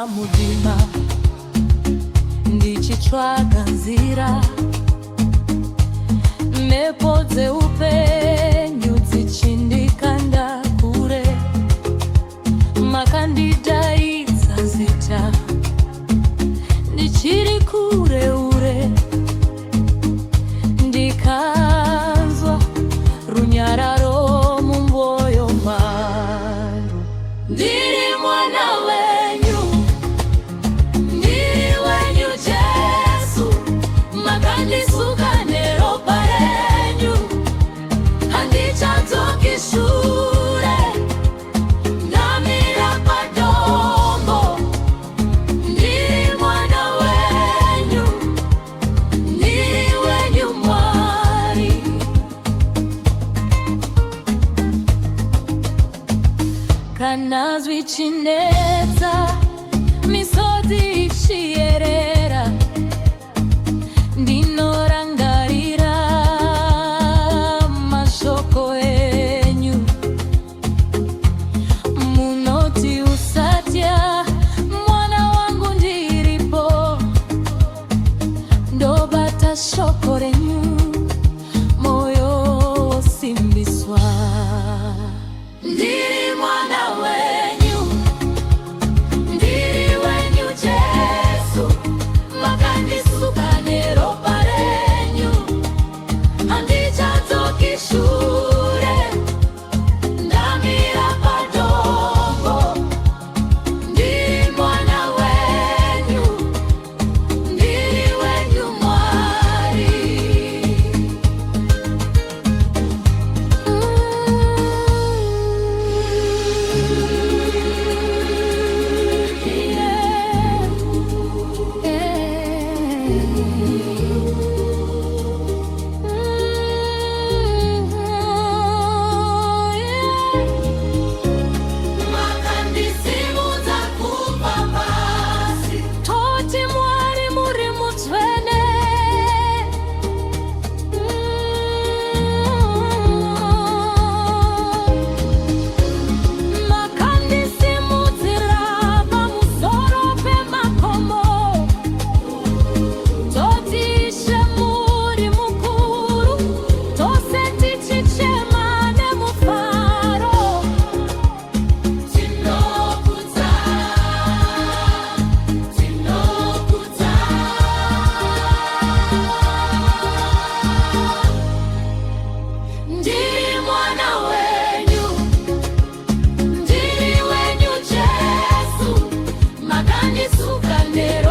mutima ndichitsvaga nzira mhepo dzeupenyu dzichindikanda kure makandidaidza zita ndichiri kure ure ndikanzwa runyararo mumwoyo mwangu. Ndiri mwana wenyu, ndiri wenyu Jesu, makandisuka neropa renyu, handichadzoki shure, ndamira padombo. Ndiri mwana wenyu, ndiri wenyu Mwari. Kana zvichinetsa misodzi ichiyerera ndinorangarira mashoko enyu munoti usatya mwana wangu ndiripo ndobata shoko renyu moyo wosimbiswa. Ndiri mwana wenyu, ndiri wenyu Jesu, makandisuka neropa renyu, handichadzoki shure, ndamira padombo. Ndiri mwana wenyu, ndiri wenyu Mwari. Makandisimudza kubva pasi, toti Mwari muri mutsvene. Makandisimudzira pamusoro pemakomo, toti Ishe muri mukuru, tose tichichema nemufaro. Tinokudza, tinokudza. Ndiri mwana wenyu, ndiri wenyu Jesu, makandisuka neropa